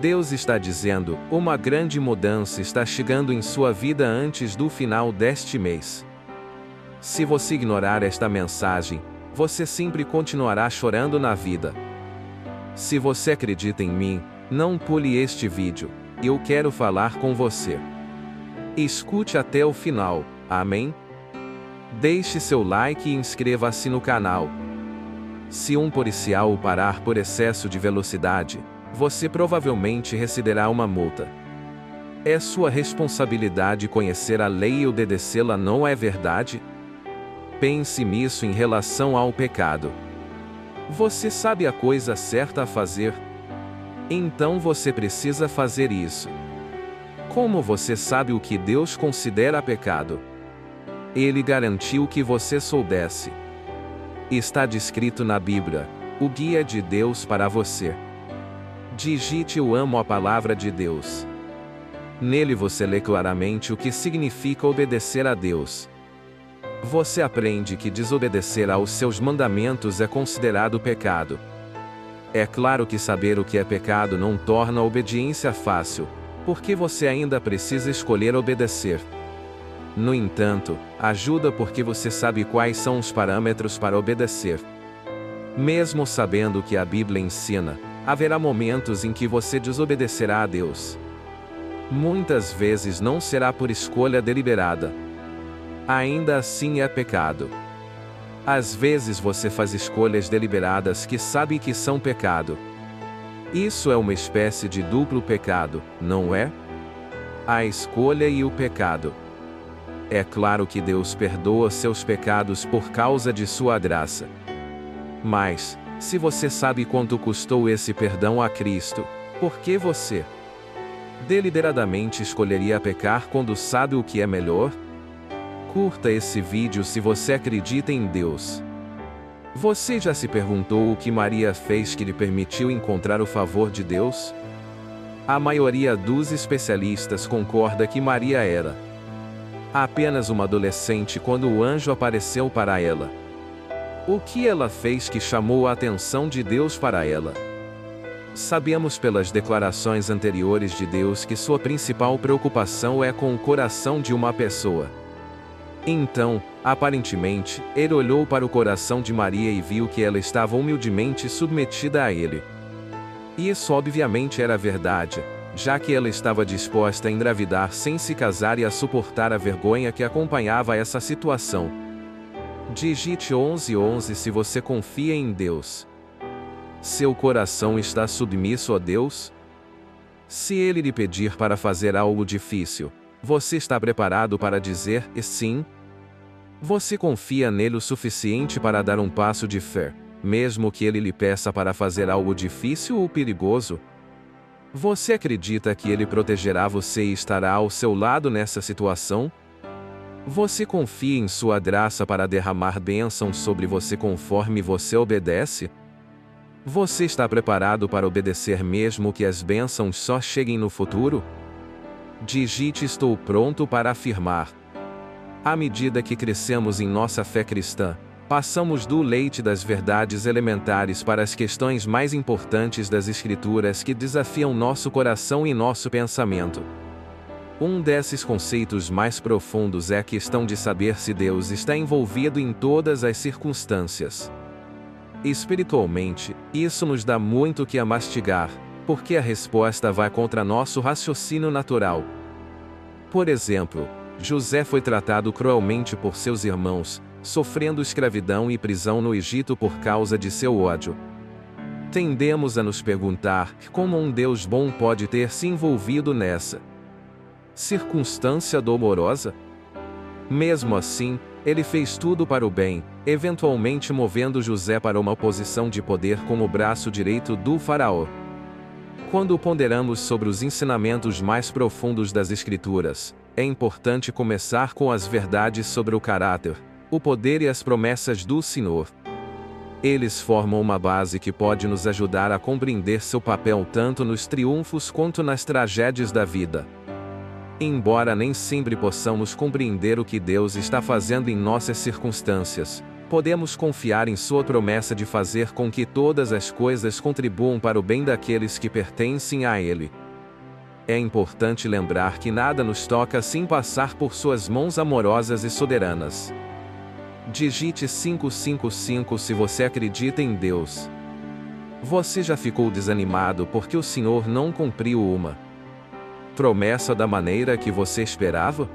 Deus está dizendo: uma grande mudança está chegando em sua vida antes do final deste mês. Se você ignorar esta mensagem, você sempre continuará chorando na vida. Se você acredita em mim, não pule este vídeo. Eu quero falar com você. Escute até o final, amém? Deixe seu like e inscreva-se no canal. Se um policial o parar por excesso de velocidade, você provavelmente receberá uma multa. É sua responsabilidade conhecer a lei e obedecê-la, não é verdade? Pense nisso em relação ao pecado. Você sabe a coisa certa a fazer? Então você precisa fazer isso. Como você sabe o que Deus considera pecado? Ele garantiu que você soubesse. Está descrito na Bíblia, o guia de Deus para você. Digite: eu amo a palavra de Deus. Nele você lê claramente o que significa obedecer a Deus. Você aprende que desobedecer aos seus mandamentos é considerado pecado. É claro que saber o que é pecado não torna a obediência fácil, porque você ainda precisa escolher obedecer. No entanto, ajuda porque você sabe quais são os parâmetros para obedecer. Mesmo sabendo o que a Bíblia ensina, haverá momentos em que você desobedecerá a Deus. Muitas vezes não será por escolha deliberada. Ainda assim é pecado. Às vezes você faz escolhas deliberadas que sabe que são pecado. Isso é uma espécie de duplo pecado, não é? A escolha e o pecado. É claro que Deus perdoa seus pecados por causa de sua graça. Mas, se você sabe quanto custou esse perdão a Cristo, por que você deliberadamente escolheria pecar quando sabe o que é melhor? Curta esse vídeo se você acredita em Deus. Você já se perguntou o que Maria fez que lhe permitiu encontrar o favor de Deus? A maioria dos especialistas concorda que Maria era apenas uma adolescente quando o anjo apareceu para ela. O que ela fez que chamou a atenção de Deus para ela? Sabemos pelas declarações anteriores de Deus que sua principal preocupação é com o coração de uma pessoa. Então, aparentemente, ele olhou para o coração de Maria e viu que ela estava humildemente submetida a ele. Isso obviamente era verdade, já que ela estava disposta a engravidar sem se casar e a suportar a vergonha que acompanhava essa situação. Digite 11:11 se você confia em Deus. Seu coração está submisso a Deus? Se ele lhe pedir para fazer algo difícil, você está preparado para dizer sim? Você confia nele o suficiente para dar um passo de fé, mesmo que ele lhe peça para fazer algo difícil ou perigoso? Você acredita que ele protegerá você e estará ao seu lado nessa situação? Você confia em sua graça para derramar bênçãos sobre você conforme você obedece? Você está preparado para obedecer mesmo que as bênçãos só cheguem no futuro? Digite: estou pronto para afirmar. À medida que crescemos em nossa fé cristã, passamos do leite das verdades elementares para as questões mais importantes das Escrituras que desafiam nosso coração e nosso pensamento. Um desses conceitos mais profundos é a questão de saber se Deus está envolvido em todas as circunstâncias. Espiritualmente, isso nos dá muito que a mastigar, porque a resposta vai contra nosso raciocínio natural. Por exemplo, José foi tratado cruelmente por seus irmãos, sofrendo escravidão e prisão no Egito por causa de seu ódio. Tendemos a nos perguntar como um Deus bom pode ter se envolvido nessa circunstância dolorosa? Mesmo assim, ele fez tudo para o bem, eventualmente movendo José para uma posição de poder como o braço direito do faraó. Quando ponderamos sobre os ensinamentos mais profundos das Escrituras, é importante começar com as verdades sobre o caráter, o poder e as promessas do Senhor. Eles formam uma base que pode nos ajudar a compreender seu papel tanto nos triunfos quanto nas tragédias da vida. Embora nem sempre possamos compreender o que Deus está fazendo em nossas circunstâncias, Podemos confiar em sua promessa de fazer com que todas as coisas contribuam para o bem daqueles que pertencem a Ele. É importante lembrar que nada nos toca sem passar por suas mãos amorosas e soberanas. Digite 555 se você acredita em Deus. Você já ficou desanimado porque o Senhor não cumpriu uma promessa da maneira que você esperava?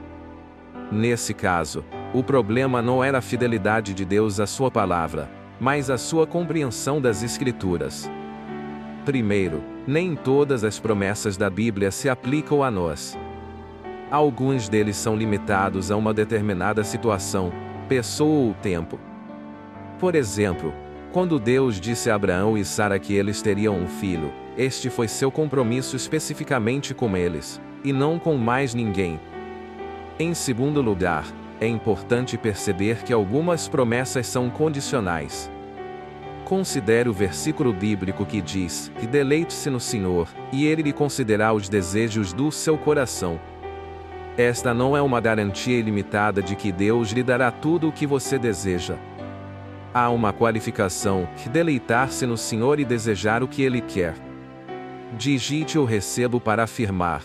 Nesse caso, o problema não era a fidelidade de Deus à sua palavra, mas a sua compreensão das Escrituras. Primeiro, nem todas as promessas da Bíblia se aplicam a nós. Alguns deles são limitados a uma determinada situação, pessoa ou tempo. Por exemplo, quando Deus disse a Abraão e Sara que eles teriam um filho, este foi seu compromisso especificamente com eles, e não com mais ninguém. Em segundo lugar, é importante perceber que algumas promessas são condicionais. Considere o versículo bíblico que diz: "E deleite-se no Senhor, e Ele lhe concederá os desejos do seu coração." Esta não é uma garantia ilimitada de que Deus lhe dará tudo o que você deseja. Há uma qualificação: deleitar-se no Senhor e desejar o que Ele quer. Digite "eu recebo" para afirmar.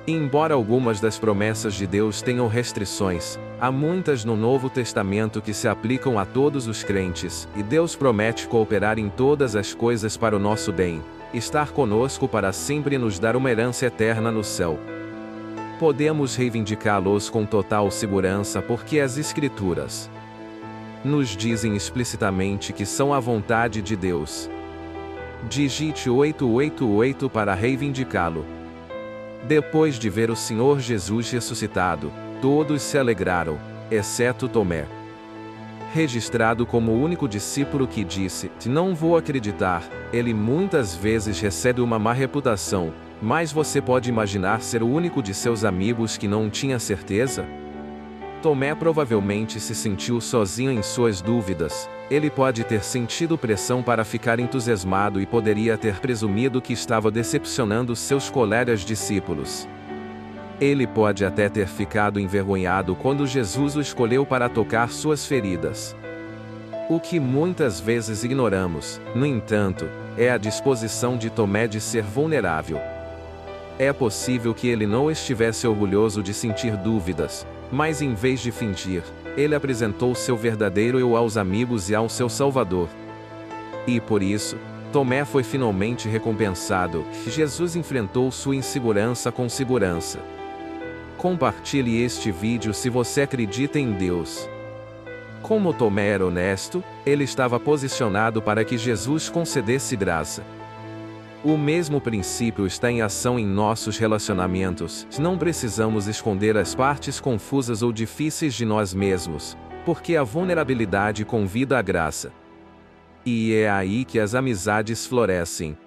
Embora algumas das promessas de Deus tenham restrições, há muitas no Novo Testamento que se aplicam a todos os crentes, e Deus promete cooperar em todas as coisas para o nosso bem, estar conosco para sempre e nos dar uma herança eterna no céu. Podemos reivindicá-los com total segurança porque as Escrituras nos dizem explicitamente que são a vontade de Deus. Digite 888 para reivindicá-lo. Depois de ver o Senhor Jesus ressuscitado, todos se alegraram, exceto Tomé. Registrado como o único discípulo que disse: "Não vou acreditar", ele muitas vezes recebe uma má reputação, mas você pode imaginar ser o único de seus amigos que não tinha certeza? Tomé provavelmente se sentiu sozinho em suas dúvidas. Ele pode ter sentido pressão para ficar entusiasmado e poderia ter presumido que estava decepcionando seus colegas discípulos. Ele pode até ter ficado envergonhado quando Jesus o escolheu para tocar suas feridas. O que muitas vezes ignoramos, no entanto, é a disposição de Tomé de ser vulnerável. É possível que ele não estivesse orgulhoso de sentir dúvidas, mas em vez de fingir, ele apresentou seu verdadeiro eu aos amigos e ao seu Salvador. E por isso, Tomé foi finalmente recompensado. Jesus enfrentou sua insegurança com segurança. Compartilhe este vídeo se você acredita em Deus. Como Tomé era honesto, ele estava posicionado para que Jesus concedesse graça. O mesmo princípio está em ação em nossos relacionamentos. Não precisamos esconder as partes confusas ou difíceis de nós mesmos, porque a vulnerabilidade convida à graça. E é aí que as amizades florescem.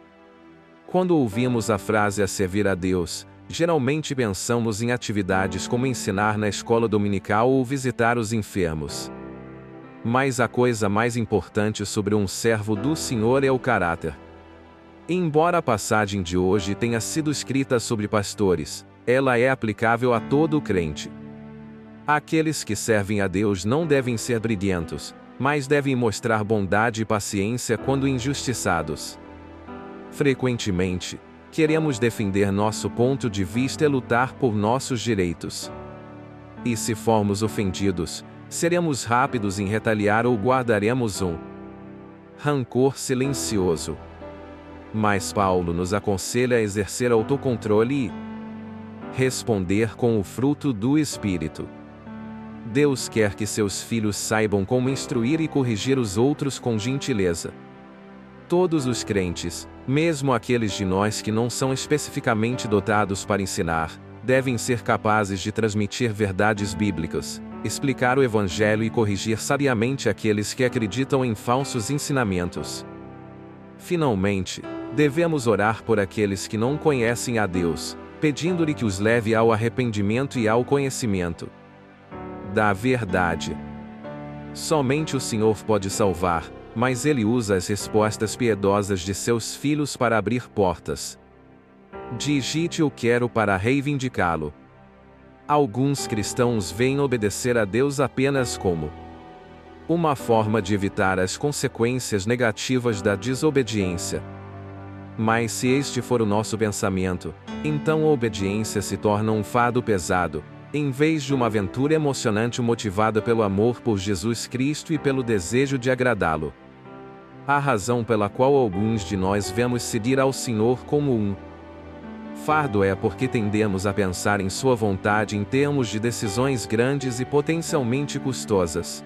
Quando ouvimos a frase "a servir a Deus", geralmente pensamos em atividades como ensinar na escola dominical ou visitar os enfermos. Mas a coisa mais importante sobre um servo do Senhor é o caráter. Embora a passagem de hoje tenha sido escrita sobre pastores, ela é aplicável a todo crente. Aqueles que servem a Deus não devem ser briguentos, mas devem mostrar bondade e paciência quando injustiçados. Frequentemente, queremos defender nosso ponto de vista e lutar por nossos direitos. E se formos ofendidos, seremos rápidos em retaliar ou guardaremos um rancor silencioso. Mas Paulo nos aconselha a exercer autocontrole e responder com o fruto do Espírito. Deus quer que seus filhos saibam como instruir e corrigir os outros com gentileza. Todos os crentes, mesmo aqueles de nós que não são especificamente dotados para ensinar, devem ser capazes de transmitir verdades bíblicas, explicar o Evangelho e corrigir sabiamente aqueles que acreditam em falsos ensinamentos. Finalmente, devemos orar por aqueles que não conhecem a Deus, pedindo-lhe que os leve ao arrependimento e ao conhecimento da verdade. Somente o Senhor pode salvar, mas Ele usa as respostas piedosas de seus filhos para abrir portas. Digite "eu quero" para reivindicá-lo. Alguns cristãos veem obedecer a Deus apenas como uma forma de evitar as consequências negativas da desobediência. Mas se este for o nosso pensamento, então a obediência se torna um fardo pesado, em vez de uma aventura emocionante motivada pelo amor por Jesus Cristo e pelo desejo de agradá-lo. A razão pela qual alguns de nós vemos seguir ao Senhor como um fardo é porque tendemos a pensar em sua vontade em termos de decisões grandes e potencialmente custosas.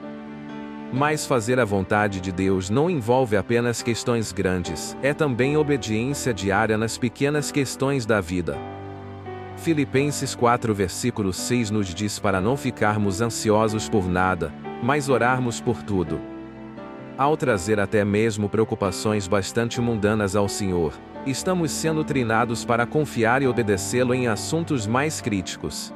Mas fazer a vontade de Deus não envolve apenas questões grandes, é também obediência diária nas pequenas questões da vida. Filipenses 4 versículo 6 nos diz para não ficarmos ansiosos por nada, mas orarmos por tudo. Ao trazer até mesmo preocupações bastante mundanas ao Senhor, estamos sendo treinados para confiar e obedecê-lo em assuntos mais críticos.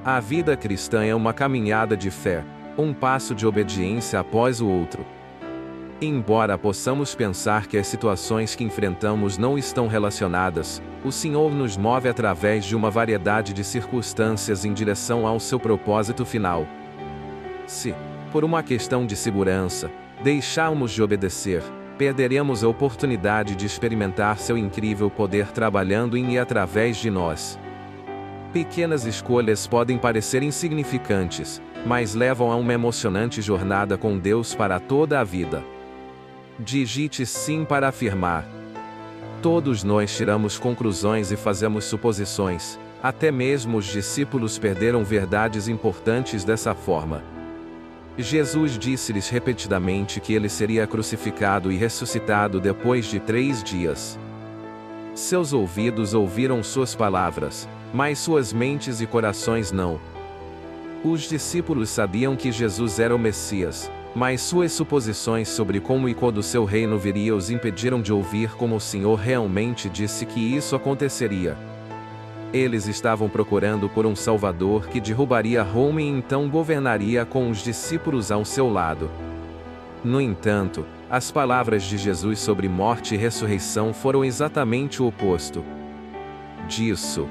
A vida cristã é uma caminhada de fé, um passo de obediência após o outro. Embora possamos pensar que as situações que enfrentamos não estão relacionadas, o Senhor nos move através de uma variedade de circunstâncias em direção ao seu propósito final. Se, por uma questão de segurança, deixarmos de obedecer, perderemos a oportunidade de experimentar seu incrível poder trabalhando em e através de nós. Pequenas escolhas podem parecer insignificantes, mas levam a uma emocionante jornada com Deus para toda a vida. Digite sim para afirmar. Todos nós tiramos conclusões e fazemos suposições, até mesmo os discípulos perderam verdades importantes dessa forma. Jesus disse-lhes repetidamente que ele seria crucificado e ressuscitado depois de 3 dias. Seus ouvidos ouviram suas palavras, mas suas mentes e corações não. Os discípulos sabiam que Jesus era o Messias, mas suas suposições sobre como e quando seu reino viria os impediram de ouvir como o Senhor realmente disse que isso aconteceria. Eles estavam procurando por um Salvador que derrubaria Roma e então governaria com os discípulos ao seu lado. No entanto, as palavras de Jesus sobre morte e ressurreição foram exatamente o oposto disso.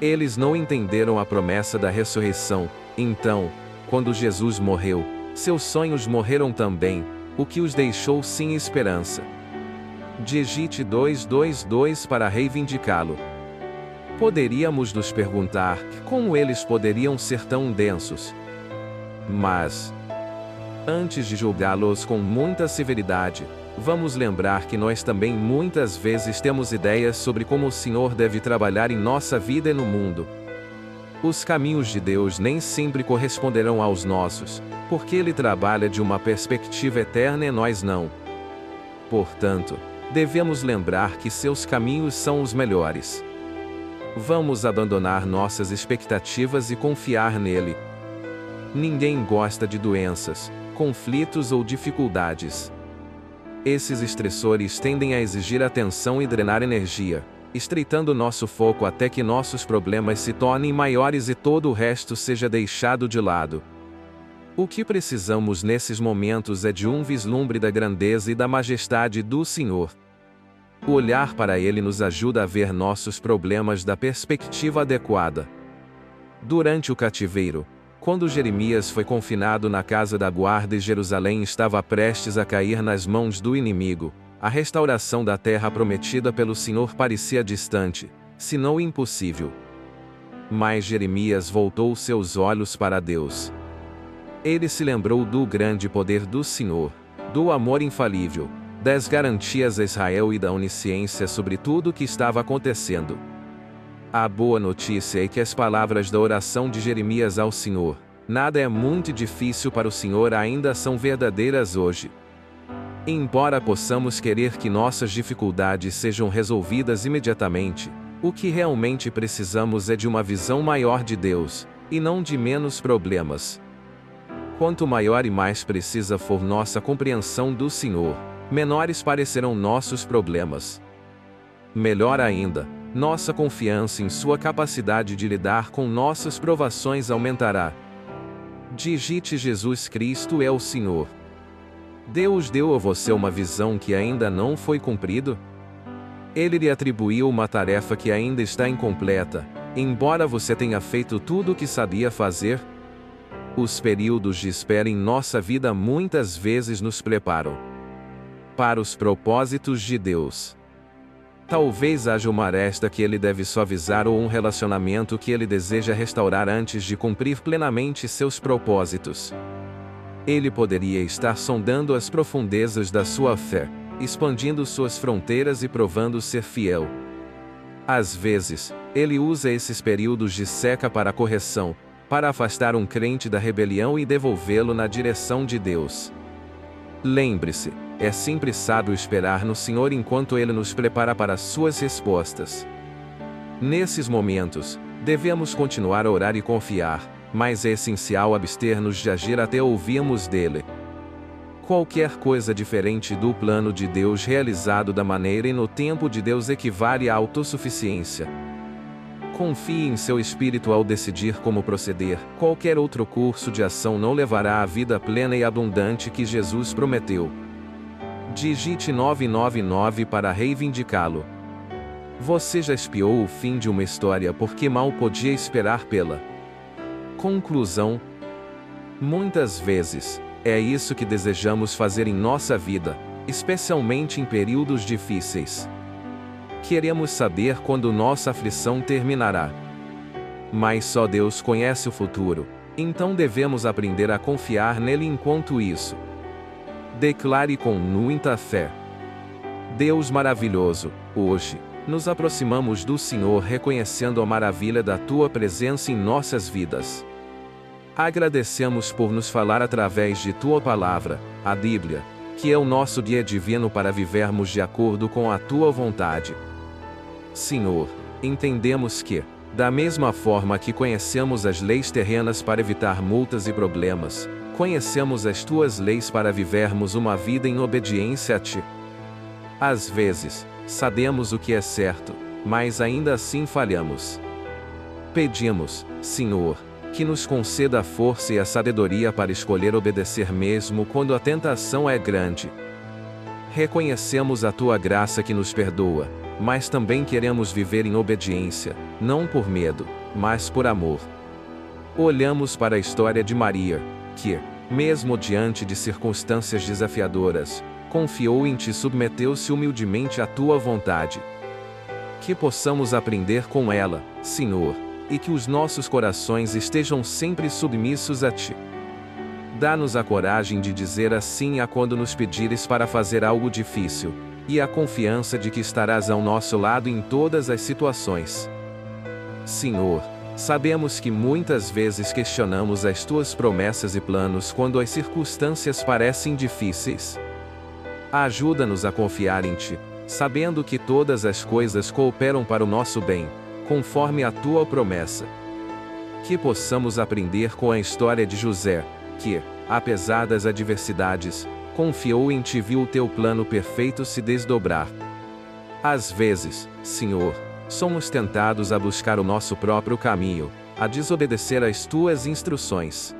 Eles não entenderam a promessa da ressurreição, então, quando Jesus morreu, seus sonhos morreram também, o que os deixou sem esperança. Digite 222 para reivindicá-lo. Poderíamos nos perguntar como eles poderiam ser tão densos. Mas, antes de julgá-los com muita severidade, vamos lembrar que nós também muitas vezes temos ideias sobre como o Senhor deve trabalhar em nossa vida e no mundo. Os caminhos de Deus nem sempre corresponderão aos nossos, porque Ele trabalha de uma perspectiva eterna e nós não. Portanto, devemos lembrar que seus caminhos são os melhores. Vamos abandonar nossas expectativas e confiar nele. Ninguém gosta de doenças, conflitos ou dificuldades. Esses estressores tendem a exigir atenção e drenar energia, estreitando nosso foco até que nossos problemas se tornem maiores e todo o resto seja deixado de lado. O que precisamos nesses momentos é de um vislumbre da grandeza e da majestade do Senhor. O olhar para Ele nos ajuda a ver nossos problemas da perspectiva adequada. Durante o cativeiro, quando Jeremias foi confinado na casa da guarda e Jerusalém estava prestes a cair nas mãos do inimigo, a restauração da terra prometida pelo Senhor parecia distante, se não impossível. Mas Jeremias voltou seus olhos para Deus. Ele se lembrou do grande poder do Senhor, do amor infalível, das garantias a Israel e da onisciência sobre tudo o que estava acontecendo. A boa notícia é que as palavras da oração de Jeremias ao Senhor, nada é muito difícil para o Senhor, ainda são verdadeiras hoje. Embora possamos querer que nossas dificuldades sejam resolvidas imediatamente, o que realmente precisamos é de uma visão maior de Deus, e não de menos problemas. Quanto maior e mais precisa for nossa compreensão do Senhor, menores parecerão nossos problemas. Melhor ainda, nossa confiança em sua capacidade de lidar com nossas provações aumentará. Digite Jesus Cristo é o Senhor. Deus deu a você uma visão que ainda não foi cumprida? Ele lhe atribuiu uma tarefa que ainda está incompleta, embora você tenha feito tudo o que sabia fazer? Os períodos de espera em nossa vida muitas vezes nos preparam para os propósitos de Deus. Talvez haja uma aresta que ele deve suavizar ou um relacionamento que ele deseja restaurar antes de cumprir plenamente seus propósitos. Ele poderia estar sondando as profundezas da sua fé, expandindo suas fronteiras e provando ser fiel. Às vezes, ele usa esses períodos de seca para correção, para afastar um crente da rebelião e devolvê-lo na direção de Deus. Lembre-se, é sempre sábio esperar no Senhor enquanto Ele nos prepara para suas respostas. Nesses momentos, devemos continuar a orar e confiar, mas é essencial abster-nos de agir até ouvirmos dele. Qualquer coisa diferente do plano de Deus realizado da maneira e no tempo de Deus equivale à autossuficiência. Confie em seu espírito ao decidir como proceder. Qualquer outro curso de ação não levará à vida plena e abundante que Jesus prometeu. Digite 999 para reivindicá-lo. Você já espiou o fim de uma história porque mal podia esperar pela conclusão? Muitas vezes, é isso que desejamos fazer em nossa vida, especialmente em períodos difíceis. Queremos saber quando nossa aflição terminará. Mas só Deus conhece o futuro, então devemos aprender a confiar nele enquanto isso. Declare com muita fé: Deus maravilhoso, hoje, nos aproximamos do Senhor reconhecendo a maravilha da Tua presença em nossas vidas. Agradecemos por nos falar através de Tua palavra, a Bíblia, que é o nosso guia divino para vivermos de acordo com a Tua vontade. Senhor, entendemos que, da mesma forma que conhecemos as leis terrenas para evitar multas e problemas, conhecemos as Tuas leis para vivermos uma vida em obediência a Ti. Às vezes, sabemos o que é certo, mas ainda assim falhamos. Pedimos, Senhor, que nos conceda a força e a sabedoria para escolher obedecer mesmo quando a tentação é grande. Reconhecemos a Tua graça que nos perdoa, mas também queremos viver em obediência, não por medo, mas por amor. Olhamos para a história de Maria, que, mesmo diante de circunstâncias desafiadoras, confiou em Ti e submeteu-se humildemente à Tua vontade. Que possamos aprender com ela, Senhor, e que os nossos corações estejam sempre submissos a Ti. Dá-nos a coragem de dizer assim a quando nos pedires para fazer algo difícil, e a confiança de que estarás ao nosso lado em todas as situações. Senhor, sabemos que muitas vezes questionamos as Tuas promessas e planos quando as circunstâncias parecem difíceis. Ajuda-nos a confiar em Ti, sabendo que todas as coisas cooperam para o nosso bem, conforme a Tua promessa. Que possamos aprender com a história de José, que, apesar das adversidades, confiou em Ti e viu o Teu plano perfeito se desdobrar. Às vezes, Senhor, somos tentados a buscar o nosso próprio caminho, a desobedecer às Tuas instruções.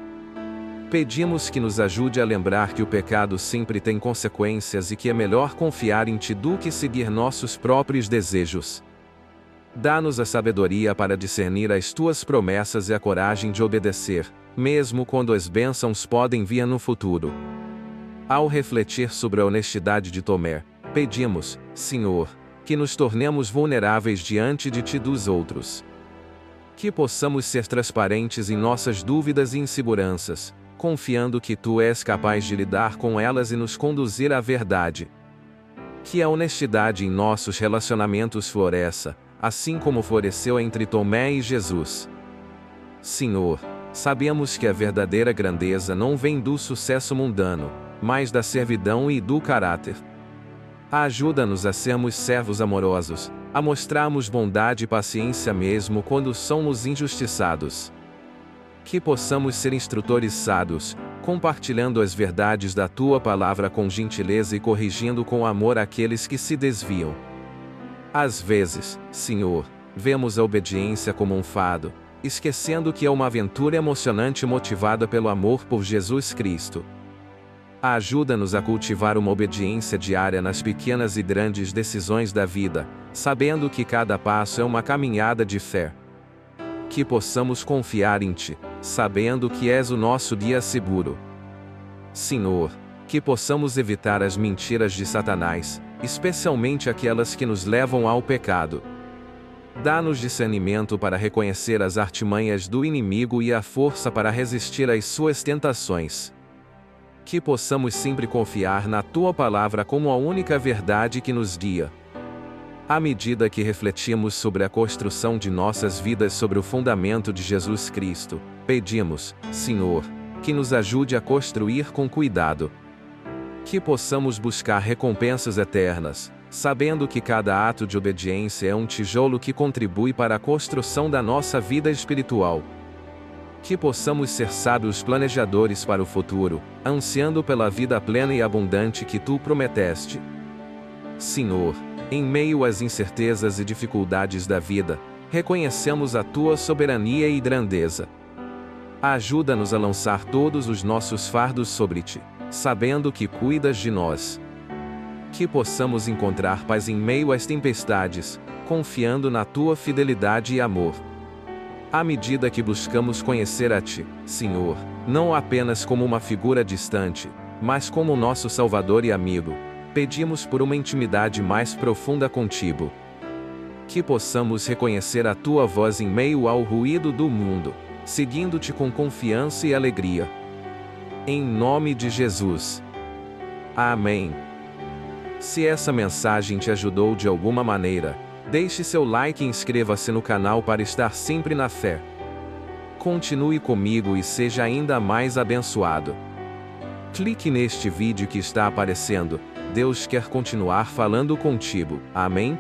Pedimos que nos ajude a lembrar que o pecado sempre tem consequências e que é melhor confiar em Ti do que seguir nossos próprios desejos. Dá-nos a sabedoria para discernir as Tuas promessas e a coragem de obedecer, mesmo quando as bênçãos podem vir no futuro. Ao refletir sobre a honestidade de Tomé, pedimos, Senhor, que nos tornemos vulneráveis diante de Ti e dos outros. Que possamos ser transparentes em nossas dúvidas e inseguranças, confiando que Tu és capaz de lidar com elas e nos conduzir à verdade. Que a honestidade em nossos relacionamentos floresça, assim como floresceu entre Tomé e Jesus. Senhor, sabemos que a verdadeira grandeza não vem do sucesso mundano, mas da servidão e do caráter. Ajuda-nos a sermos servos amorosos, a mostrarmos bondade e paciência mesmo quando somos injustiçados. Que possamos ser instrutores sábios, compartilhando as verdades da Tua palavra com gentileza e corrigindo com amor aqueles que se desviam. Às vezes, Senhor, vemos a obediência como um fado, esquecendo que é uma aventura emocionante motivada pelo amor por Jesus Cristo. Ajuda-nos a cultivar uma obediência diária nas pequenas e grandes decisões da vida, sabendo que cada passo é uma caminhada de fé. Que possamos confiar em Ti, sabendo que és o nosso guia seguro. Senhor, que possamos evitar as mentiras de Satanás, especialmente aquelas que nos levam ao pecado. Dá-nos discernimento para reconhecer as artimanhas do inimigo e a força para resistir às suas tentações. Que possamos sempre confiar na Tua palavra como a única verdade que nos guia. À medida que refletimos sobre a construção de nossas vidas sobre o fundamento de Jesus Cristo, pedimos, Senhor, que nos ajude a construir com cuidado. Que possamos buscar recompensas eternas, sabendo que cada ato de obediência é um tijolo que contribui para a construção da nossa vida espiritual. Que possamos ser sábios planejadores para o futuro, ansiando pela vida plena e abundante que Tu prometeste. Senhor, em meio às incertezas e dificuldades da vida, reconhecemos a Tua soberania e grandeza. Ajuda-nos a lançar todos os nossos fardos sobre Ti, sabendo que cuidas de nós. Que possamos encontrar paz em meio às tempestades, confiando na Tua fidelidade e amor. À medida que buscamos conhecer a Ti, Senhor, não apenas como uma figura distante, mas como nosso Salvador e amigo, pedimos por uma intimidade mais profunda contigo. Que possamos reconhecer a Tua voz em meio ao ruído do mundo, seguindo-Te com confiança e alegria. Em nome de Jesus. Amém. Se essa mensagem te ajudou de alguma maneira, deixe seu like e inscreva-se no canal para estar sempre na fé. Continue comigo e seja ainda mais abençoado. Clique neste vídeo que está aparecendo. Deus quer continuar falando contigo. Amém?